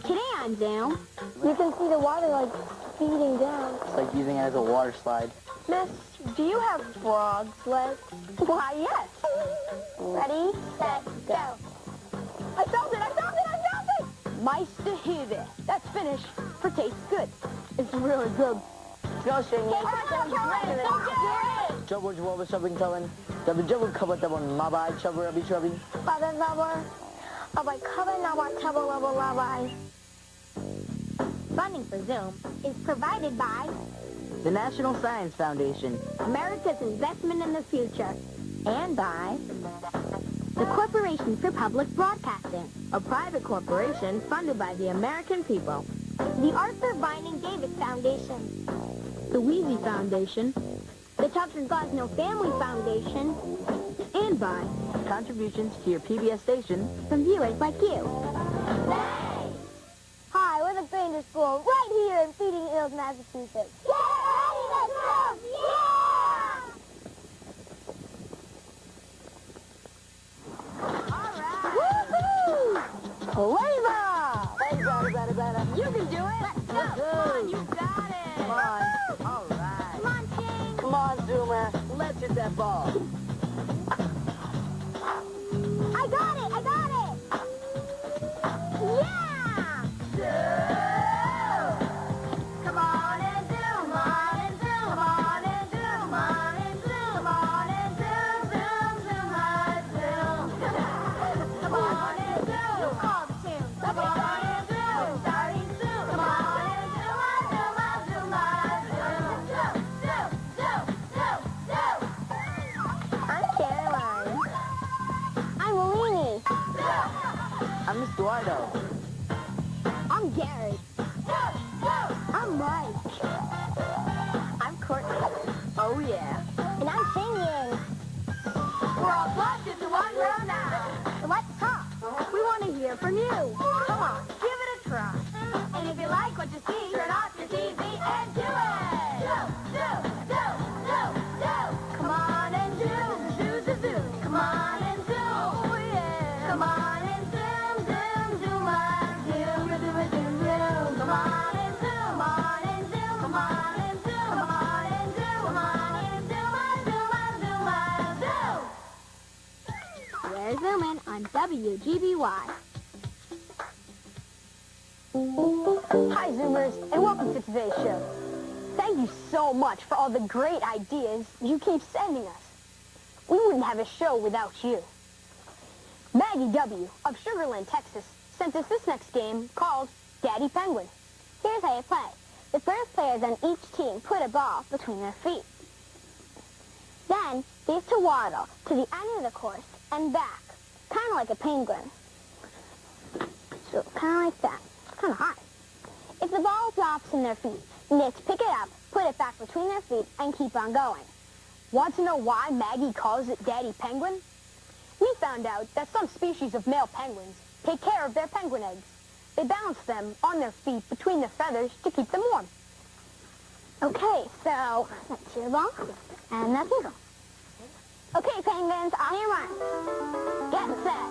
Today on Zoom, You can see the water, like, feeding down. It's like using it as a water slide. Miss, do you have frog's legs? why yes. Ready, set, go. I found it, I found it, I found it! Meisterhübe. That's Finnish for tastes good. It's really good. Go, Shane. Don't Jabber Jabber Shubbing Tubbin. Jabber Jabber Cover Tubbin. Mabai Chubber Rubby Chubby. Father lover, aber cover now trouble level labai. Funding for Zoom is provided by The National Science Foundation. America's Investment in the Future, and by the Corporation for Public Broadcasting, a private corporation funded by the American people. The Arthur Vining Davis Foundation, the Wheezy Foundation, the Tucker Gosnell Family Foundation, and by Contributions to your PBS station from viewers like you. Hi, we're the Granger School, right here in Feeding Hills, Massachusetts. Get ready to move! Yeah! All right. Woohoo! Flavor! You can do it. Let's go. Come on, you got it. Come on. All right. Come on, King. Come on, Zoomer. Let's hit that ball. I got it! I got it! Yeah! Come on and zoom, on and zoom, come on and zoom, on and zoom, on and zoom, zoom, zoom, on zoom. Come on and zoom, all the tunes. Come on and zoom, starting soon. Come on and zoom, on zoom, on zoom, on zoom. Zoom, zoom, zoom, zoom, zoom. I'm Caroline. I'm Lainey. I'm Miss Eduardo. I'm Gary. I'm Mike. I'm Courtney. Oh yeah. And I'm singing. We're all plugged into one row now. So let's talk. We want to hear from you. Come on, give it a try. And if you like what you see, turn off your TV and do it. Do. Come on and zoom, zoom. Come on and zoom. Oh yeah. Come on and zoom, zoom, on zoom, zoom. Come on and zoom, on and zoom. Come on and zoom, come on and zoom. Come on and zoom, on zoom. We're zooming on WGBY. Hi, Zoomers, and welcome to today's show. Thank you so much for all the great ideas you keep sending us. We wouldn't have a show without you. Maggie W. of Sugar Land, Texas, sent us this next game called Daddy Penguin. Here's how you play. The first players on each team put a ball between their feet. Then, these two waddle to the end of the course and back, kind of like a penguin. So, kind of like that. Kind of high. If the ball drops in their feet, you need to pick it up, put it back between their feet, and keep on going. Want to know why Maggie calls it Daddy Penguin? We found out that some species of male penguins take care of their penguin eggs. They balance them on their feet between their feathers to keep them warm. Okay, so that's your ball, and that's your ball. Okay, penguins, on your mark. Get set.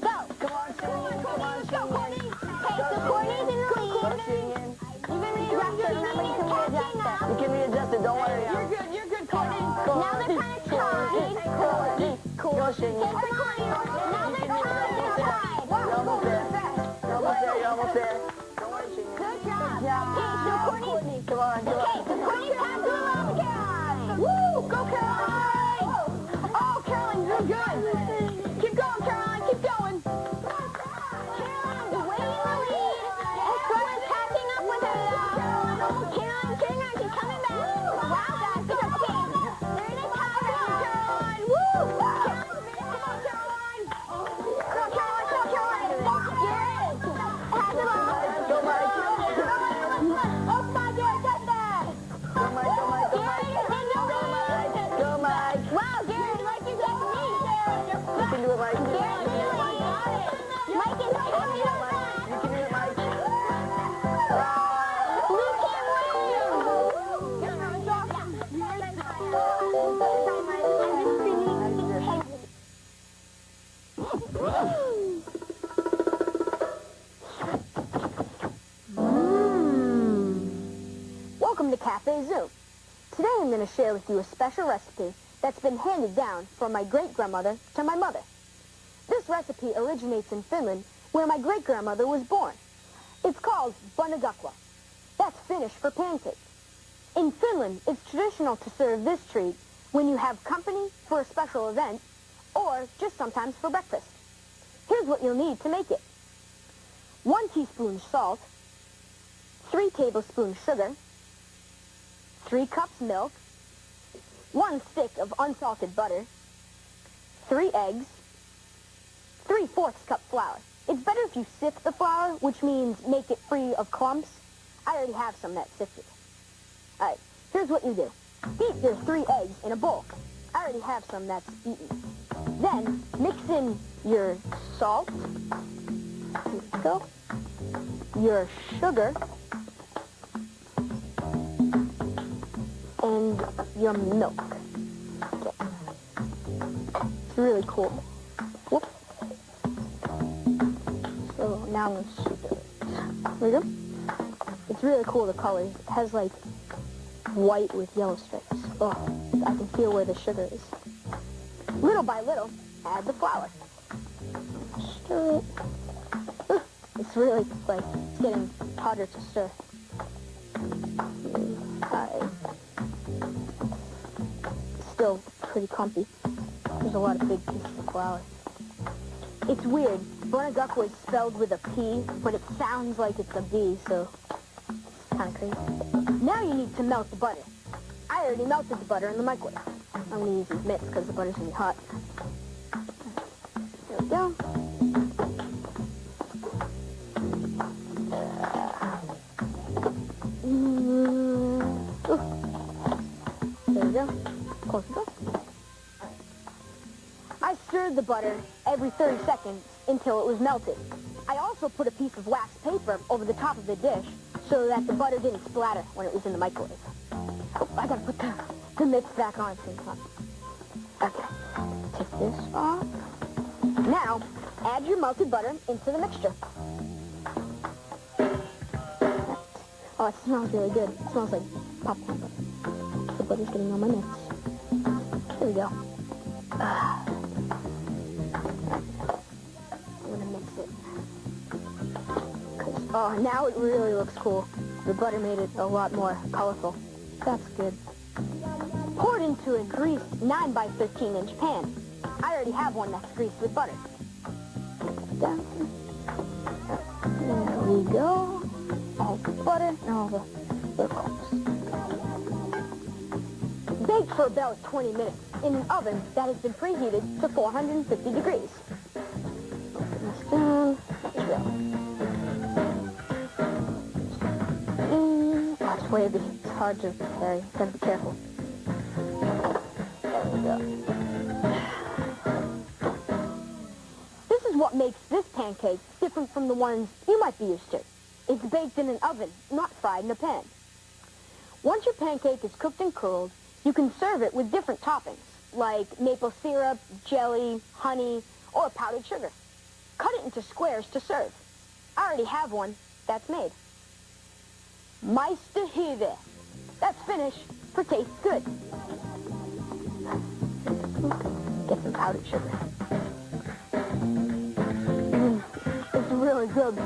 Go. Come on, Shane. Come on, Let's go, Shane. Courtney. Okay, so Courtney's in the lead. Go, Shane. You can readjust it. Remember, you can readjust it. You can readjust it. Don't worry. You're good, Courtney. Now they're kind of tied. Courtney. Go, Shane. Okay, come on. Now they're kind of tied. You're almost there. You're almost there. You're almost there. Don't worry, Shane. Good job. Okay, so Courtney. Come on. Come Okay, on. so Courtney passed it along to Caroline. Woo! Go, Caroline. Oh, Caroline, you're good. Keep going, Caroline. Keep going. Caroline, go. to Cafe Zoom. Today I'm going to share with you a special recipe that's been handed down from my great-grandmother to my mother. This recipe originates in Finland, where my great-grandmother was born. It's called bunagakwa. That's Finnish for pancake. In Finland, it's traditional to serve this treat when you have company for a special event or just sometimes for breakfast. Here's what you'll need to make it. 1 teaspoon salt, 3 tablespoons sugar, 3 cups milk, 1 stick of unsalted butter, 3 eggs, 3/4 cup flour. It's better if you sift the flour, which means make it free of clumps. I already have some that's sifted. Alright, here's what you do. Beat your 3 eggs in a bowl. I already have some that's beaten. Then, mix in your salt. Here we go. Your sugar. And your milk. Okay. It's really cool. Whoop. So now I'm going to shoot it. There we go. It's really cool, the colors. It has like white with yellow stripes. Oh, I can feel where the sugar is. Little by little, add the flour. Stir it. It's really like, it's getting harder to stir. Still pretty clumpy. There's a lot of big pieces of flour. It's weird. Bunagakwa is spelled with a P, but it sounds like it's a B, so it's kind of crazy. Now you need to melt the butter. I already melted the butter in the microwave. I'm going to use these mitts because the butter's going to be hot. There we go. There we go. Close the door. I stirred the butter every 30 seconds until it was melted. I also put a piece of wax paper over the top of the dish so that the butter didn't splatter when it was in the microwave. Oh, I gotta put the mitts back on since okay, take this off. Now, add your melted butter into the mixture. Oh, it smells really good. It smells like popcorn butter. The butter's getting on my mitts. Here we go. I'm gonna mix it. Oh, now it really looks cool. The butter made it a lot more colorful. That's good. Pour it into a greased 9 by 13 inch pan. I already have one that's greased with butter. Down. There we go. All the butter and all the little clumps. Bake for about 20 minutes in an oven that has been preheated to 450 degrees. Open this down. There we go. Oh, it's wavy. It's hard to carry. Gotta be careful. There we go. This is what makes this pancake different from the ones you might be used to. It's baked in an oven, not fried in a pan. Once your pancake is cooked and cooled, you can serve it with different toppings, like maple syrup, jelly, honey, or powdered sugar. Cut it into squares to serve. I already have one that's made. Meisterhyve. That's Finnish for tastes good. Get some powdered sugar. It's really good.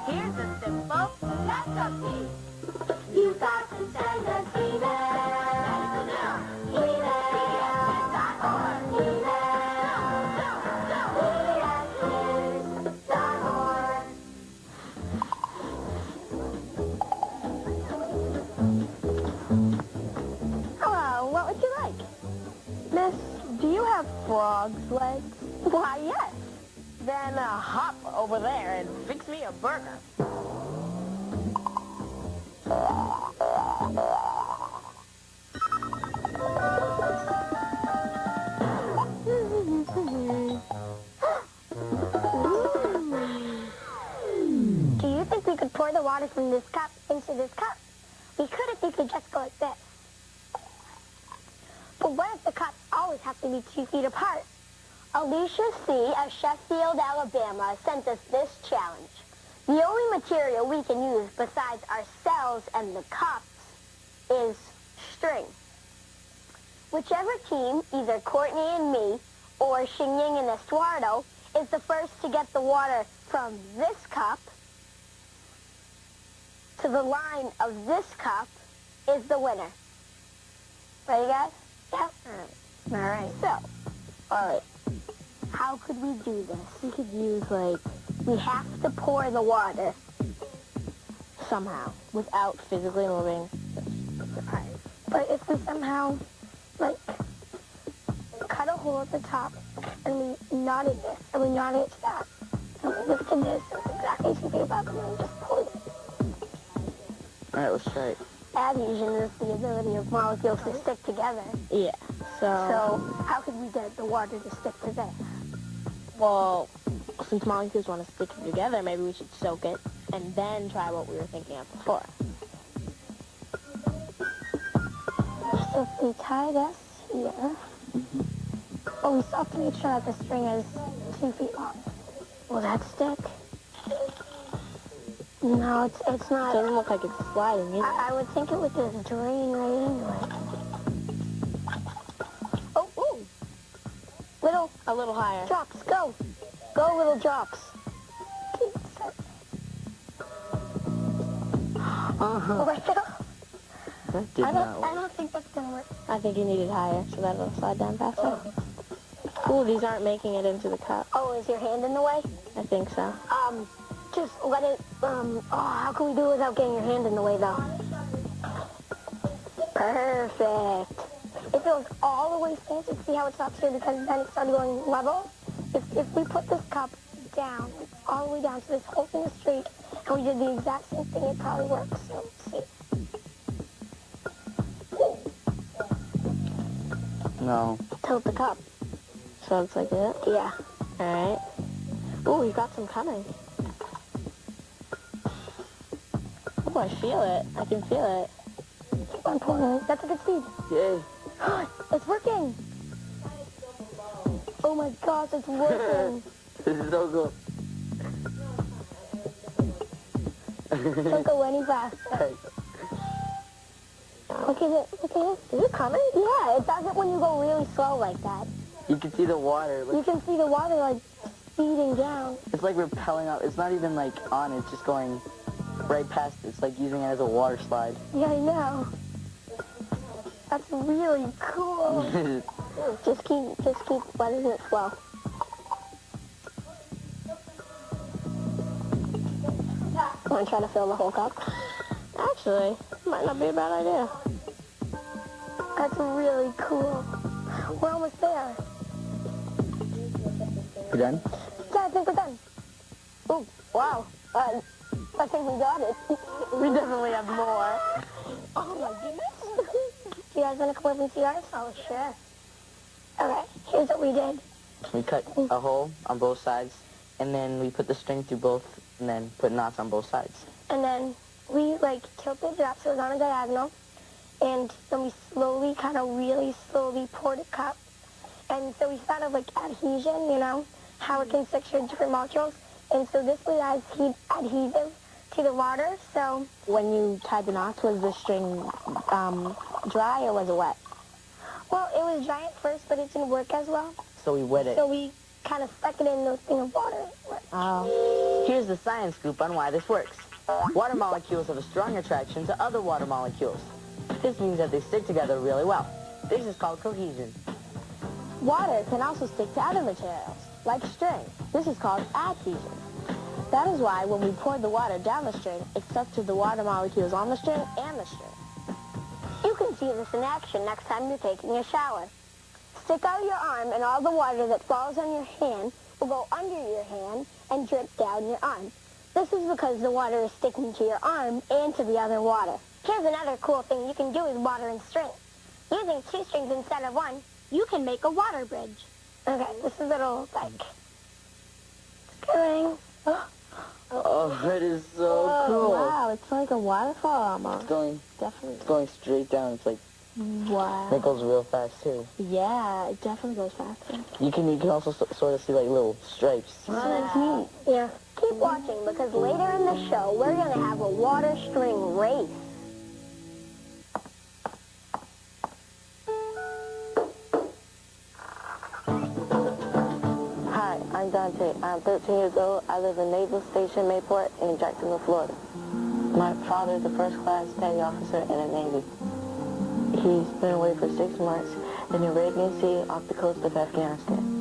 Here's a simple recipe. You've got to send us email. Hello, what would you like? Miss, do you have frog's legs? Why, yes. Then hop over there and fix me a burger. Do you think we could pour the water from this cup into this cup? We could if we could just go like this. But what if the cups always have to be 2 feet apart? Alicia C. of Sheffield, Alabama, sent us this challenge. The only material we can use besides ourselves and the cups is string. Whichever team, either Courtney and me, or Xingying and Estuardo, is the first to get the water from this cup to the line of this cup is the winner. Ready, guys? Yep. All right. So, how could we do this? We could use, we have to pour the water somehow without physically moving the pipe. But if we somehow, cut a hole at the top and we knotted this and we knotted it to that and we lifted this and it's exactly 2 feet above and then we just pulled it. All right, let's try it. Adhesion is the ability of molecules to stick together. Yeah. So how could we get the water to stick to this? Well, since molecules want to stick together, maybe we should soak it and then try what we were thinking of before. So if we tie this here, we still have to make sure that the string is 2 feet long. Will that stick? No, it's It not. doesn't look like it's sliding either. I would think it would just drain right into it. Oh, ooh. Little A little higher. drops, go. Go, little drops. Keep it set. Right there. That did I not work. don't think that's gonna work. I think you need it higher so that it'll slide down faster. Ooh, these aren't making it into the cup. Oh, is your hand in the way? I think so. Just let it, how can we do it without getting your hand in the way, though? Perfect. It goes all the way standing. See how it stops here because then it started going level? If we put this cup down, all the way down, so this whole thing is straight, and we did the exact same thing, it probably works. So, let's see. No. Tilt the cup. So it's like it? Yeah. Alright. Ooh, we've got some coming. Oh, I feel it. I can feel it. Keep on pouring. That's a good speed. Yay. It's working. Oh my gosh, it's working. This is so cool. Don't go any faster. Look at it. Look at it. Is it coming? Yeah, it does it when you go really slow like that. You can see the water. You can see the water speeding down. It's like repelling up. It's not even on. It's just going right past it. It's like using it as a water slide. Yeah, I know. That's really cool. just keep letting it flow. Want to try to fill the whole cup? Actually, might not be a bad idea. That's really cool. We're almost there. You done? Yeah, I think we're done. Oh, wow. I think we got it. We definitely have more. Oh my goodness. Do you guys want to come over and see ours? Oh, sure. Okay, here's what we did. We cut a hole on both sides, and then we put the string through both, and then put knots on both sides. And then we tilted it up so it was on a diagonal. And then we slowly, really slowly poured a cup. And so we thought of adhesion, how it can stick to different molecules. And so this was adhesive to the water. So When you tied the knots, was the string dry or was it wet? well, it was dry at first, but it didn't work as well. So we wet it. So we kind of stuck it in the thing of water. Oh. Here's the science scoop on why this works. Water molecules have a strong attraction to other water molecules. This means that they stick together really well. This is called cohesion. Water can also stick to other materials, like string. This is called adhesion. That is why when we poured the water down the string, it stuck to the water molecules on the string and the string. You can see this in action next time you're taking a shower. Stick out your arm and all the water that falls on your hand will go under your hand and drip down your arm. This is because the water is sticking to your arm and to the other water. Here's another cool thing you can do with water and string. Using 2 strings instead of 1, you can make a water bridge. Okay, this is a little going. Oh, that is so cool. Wow, it's like a waterfall almost. It's going, Definitely. it's going straight down. It's like Wow. It goes real fast too. Yeah, it definitely goes faster. You can also sort of see like little stripes. That's neat. Yeah. Keep watching because later in the show, we're going to have a water string race. Hi, I'm Dante. I'm 13 years old. I live in Naval Station Mayport in Jacksonville, Florida. My father is a first-class petty officer in the Navy. He's been away for 6 months in the Arabian Sea off the coast of Afghanistan.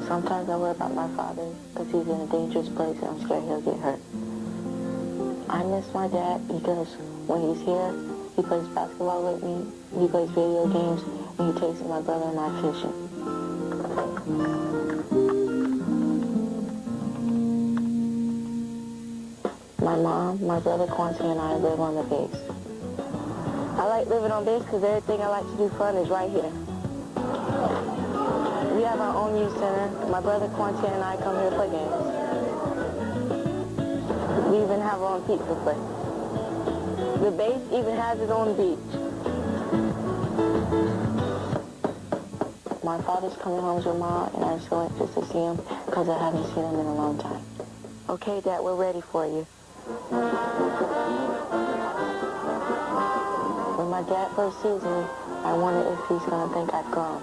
Sometimes I worry about my father because he's in a dangerous place and I'm scared he'll get hurt. I miss my dad because when he's here, he plays basketball with me, he plays video games, and he takes my brother and I fishing. My mom, my brother Quincy, and I live on the base. I like living on base because everything I like to do fun is right here. We have our own youth center. My brother Quincy and I come here to play games. We even have our own pizza place. The base even has its own beach. My father's coming home tomorrow, and I'm so anxious to see him because I haven't seen him in a long time. Okay, Dad, we're ready for you. When my dad first sees me, I wonder if he's going to think I've grown.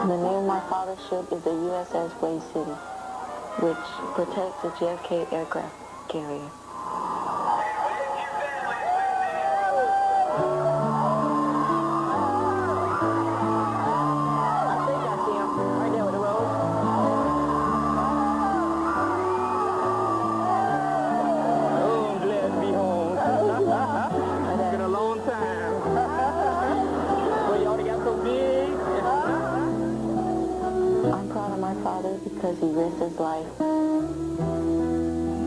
The name of my father's ship is the USS Wade City, which protects the JFK aircraft carrier. I think I see him right there with the rose. Oh, I'm glad to be home. It's been a long time. Well, you already got so big. I'm proud of my father because he risked his life.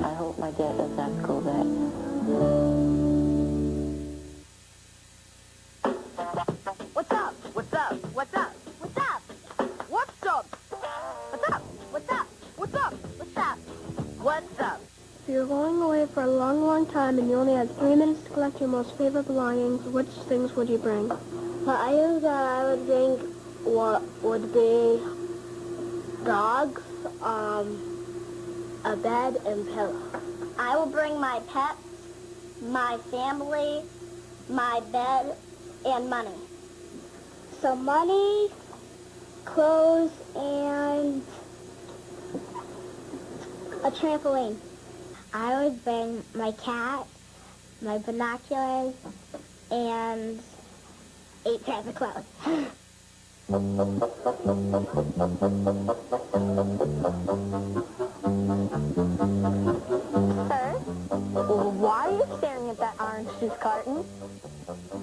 I hope my dad doesn't have to go back. What's up? What's up? What's up? What's up? What's up? What's up? What's up? What's up? What's up? What's up? If you're going away for a long, long time and you only had 3 minutes to collect your most favorite belongings, which things would you bring? The items that I would bring would be dogs, a bed, and pillow. I will bring my pets, my family, my bed, and money. So money, clothes, and a trampoline. I would bring my cat, my binoculars, and 8 pairs of clothes. Sir? Why are you staring at that orange juice carton?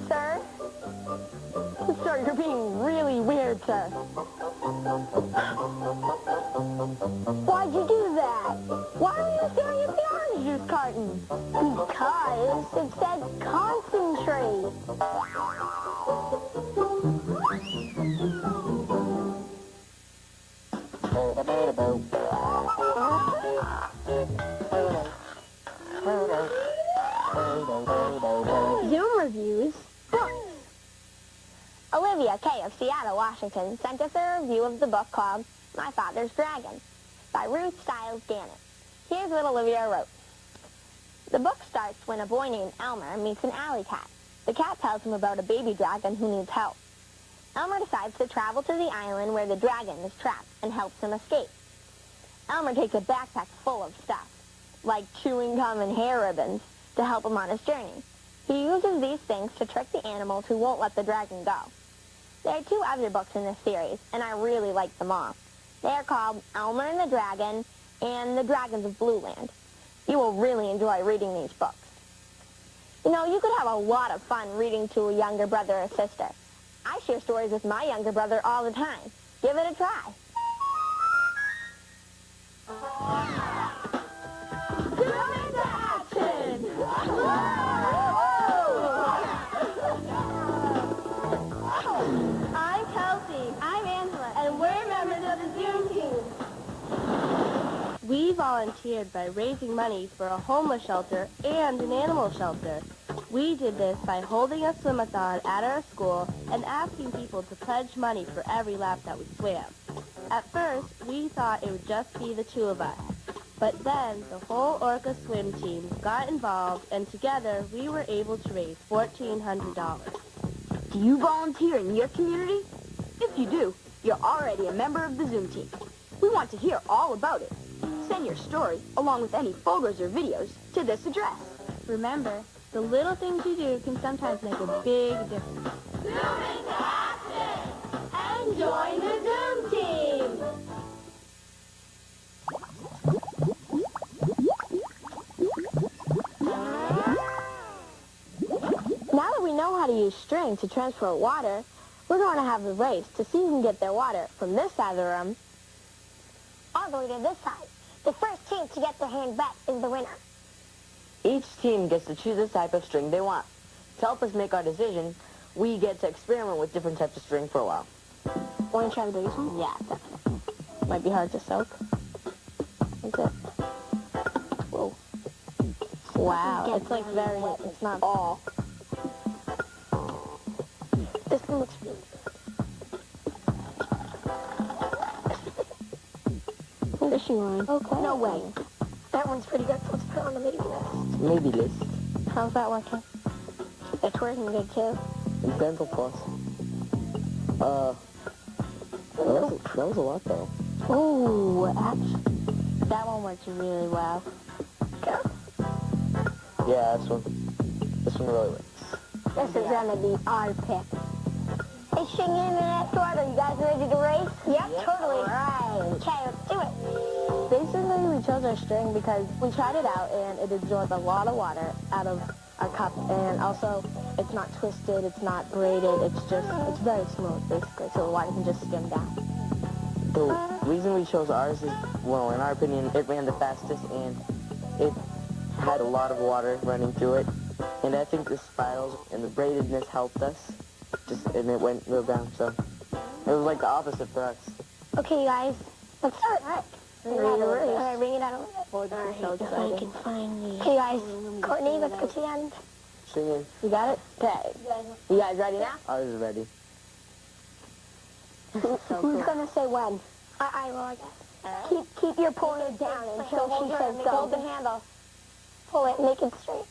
Sir? Sir, you're being really weird, sir. Why'd you do that? Why are you staring at the orange juice carton? Because it said concentrate. Zoom reviews. Books. Olivia Kay of Seattle, Washington, sent us a review of the book called My Father's Dragon by Ruth Stiles Gannett. Here's what Olivia wrote. The book starts when a boy named Elmer meets an alley cat. The cat tells him about a baby dragon who needs help. Elmer decides to travel to the island where the dragon is trapped and helps him escape. Elmer takes a backpack full of stuff, like chewing gum and hair ribbons, to help him on his journey. He uses these things to trick the animals who won't let the dragon go. There are 2 other books in this series, and I really like them all. They are called Elmer and the Dragon and The Dragons of Blue Land. You will really enjoy reading these books. You know, you could have a lot of fun reading to a younger brother or sister. I share stories with my younger brother all the time. Give it a try. Zoom into action! I'm Kelsey. I'm Angela. And we're members of the Zoom team. We volunteer volunteered by raising money for a homeless shelter and an animal shelter. We did this by holding a swim-a-thon at our school and asking people to pledge money for every lap that we swam. At first, we thought it would just be the two of us. But then the whole Orca swim team got involved, and together we were able to raise $1,400. Do you volunteer in your community? If you do, you're already a member of the Zoom team. We want to hear all about it. Send your story, along with any photos or videos, to this address. Remember, the little things you do can sometimes make a big difference. Zoom into action and join the Zoom team. Now that we know how to use string to transport water, we're going to have a race to see who can get their water from this side of the room All the way to this side. The first team to get their hand wet is the winner. Each team gets to choose the type of string they want. To help us make our decision, we get to experiment with different types of string for a while. Want to try the biggest one? Yeah, definitely. Might be hard to soak. That's it. Whoa. Wow, it's like very, it's not all. This one looks really good. Fishing line. Okay. No way. That one's pretty good, so let's put it on the maybe list. Maybe list. How's that working? It's working good, too. And pencil floss. That was a lot, though. Ooh, that one works really well. Yeah, this one really works. This is gonna be our pick. Hey, Shingen and Eduardo, you guys ready to race? Yep, totally. Right. Okay, let's do it. Basically, we chose our string because we tried it out and it absorbed a lot of water out of our cup, and also it's not twisted, it's not braided, it's very smooth, basically, so the water can just skim down. The reason we chose ours is, well, in our opinion, it ran the fastest and it had a lot of water running through it. And I think the spirals and the braidedness helped us. And it went real down, so it was like the opposite for us. Okay, you guys, let's start. All right. Bring it out a little bit. Bring it out a little bit. So exciting. Okay, guys. Courtney, let's go to the end. Singing. You got it? Okay. You guys ready now? Ours is ready. Who's gonna say when? I will, I guess. Keep your pulling it down until she says go. Hold the handle. Pull it, make it straight.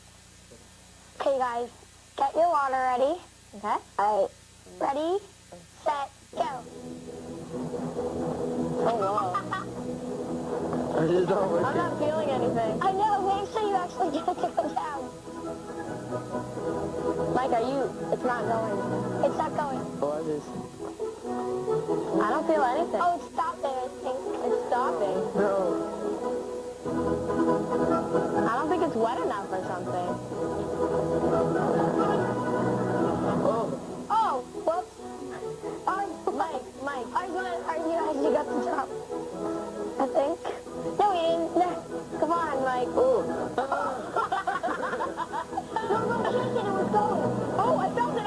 Okay, guys, get your water ready. Okay. All right. Ready, set, go. Oh, wow. Ours is not working. I'm not feeling anything. I know. Make sure you actually get it to go down. Mike, it's not going. It's not going. Ours is. I don't feel anything. Oh, it stopped there, I think. It's stopping. No. I don't think it's wet enough or something. Oh, whoops. Mike. Are you actually got the drop? I think. No, we didn't. No. Come on, Mike. Oh. No, it was going. Oh, I felt it.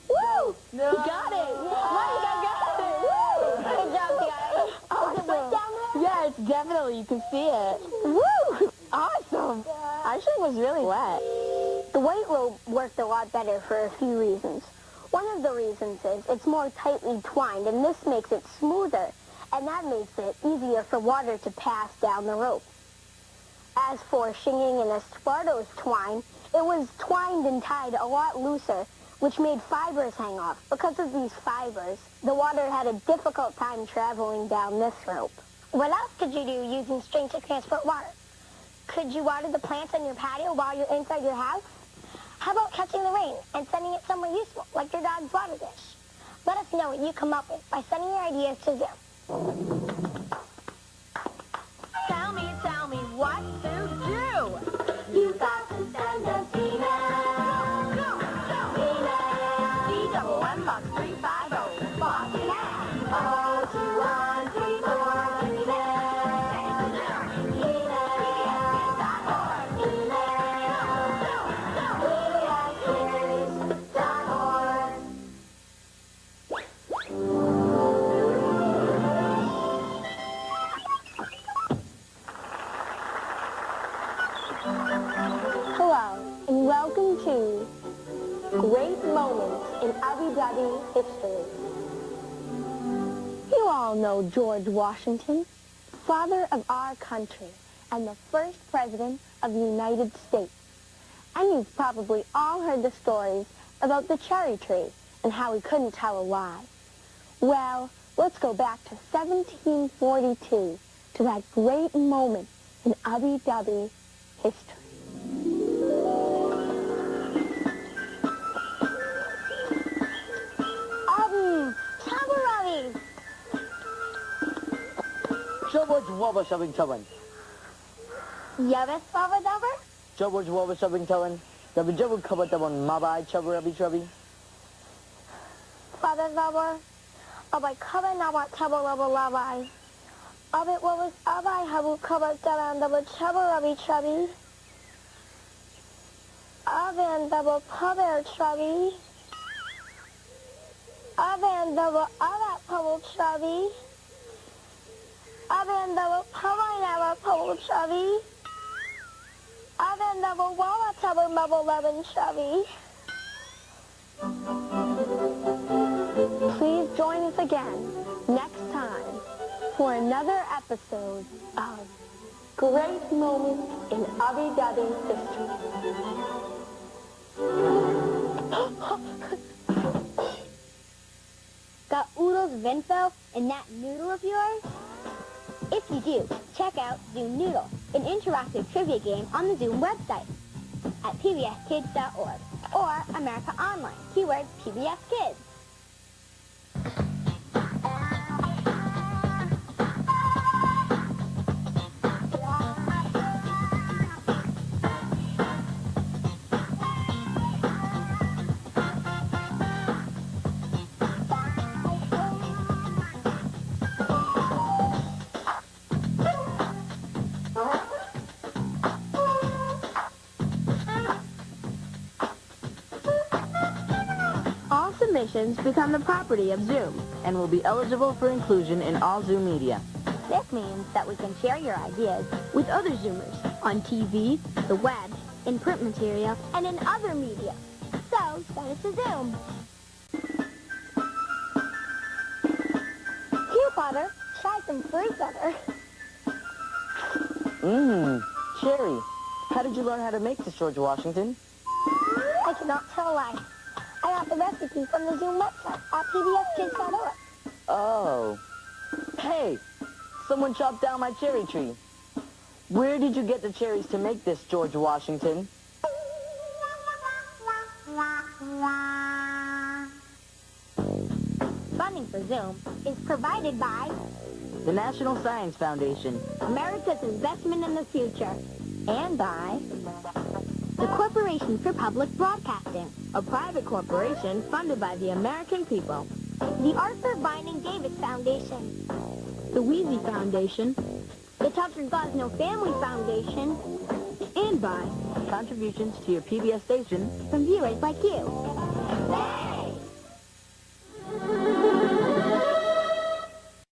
Woo! No. You got it. Mike, I got it. Woo! Good job, guys. Is it wet down there? Yeah, it's definitely, you can see it. Woo! Awesome. Our string was really wet. The white rope worked a lot better for a few reasons. One of the reasons is it's more tightly twined, and this makes it smoother, and that makes it easier for water to pass down the rope. As for Shinging and Esparto's twine, it was twined and tied a lot looser, which made fibers hang off. Because of these fibers, the water had a difficult time traveling down this rope. What else could you do using string to transport water? Could you water the plants on your patio while you're inside your house? How about catching the rain and sending it somewhere useful, like your dog's water dish? Let us know what you come up with by sending your ideas to Zoom. Tell me what to do. You got to send us email. Email. D-double-M-box-350. Box now. 0213439. and welcome to Great Moments in Abu Dhabi History. You all know George Washington, father of our country and the first president of the United States. And you've probably all heard the stories about the cherry tree and how he couldn't tell a lie. Well, let's go back to 1742 to that great moment in Abu Dhabi history. Tabarani! George Wabba Shoving Chubbin. Yavis Baba Dabar? George Wabba Shoving Chubbin. Rabbi Jabba Kabatabon Mabai Chubba Rabbi Chubby. Father Dabar? Abai Kaba Nabat Taba Laba Labai. Abit what was Abai Habu Kaba Daban Daba Chaba Rabbi Chubby. Avan Daba Paber Chubby. Avan Daba Avat Pabble Chubby. Avan Daba Pabay Nava Pabble Chubby. Avan Daba Wawa Taber Mubble Levin Chubby. Please join us again next time for another episode of Great Moments in Abu Dhabi History. Got oodles of info in that noodle of yours? If you do, check out Zoom Noodle, an interactive trivia game on the Zoom website at pbskids.org or America Online, keyword PBS Kids. All submissions become the property of Zoom. And will be eligible for inclusion in all Zoom media. This means that we can share your ideas with other Zoomers on TV, the web, in print material, and in other media. So, send us a Zoom. Here, Potter, try some fruit butter. Cherry. How did you learn how to make this, George Washington? I cannot tell a lie. I got the recipe from the Zoom website at pbskids.org. Oh. Hey, someone chopped down my cherry tree. Where did you get the cherries to make this, George Washington? Funding for Zoom is provided by The National Science Foundation. America's Investment in the Future, and by the Corporation for Public Broadcasting, A private corporation funded by the American people. the Arthur Vining Davis Foundation, The Wheezy Foundation. the Tucker Gosnell Family Foundation, And by Contributions to your PBS station from viewers like you.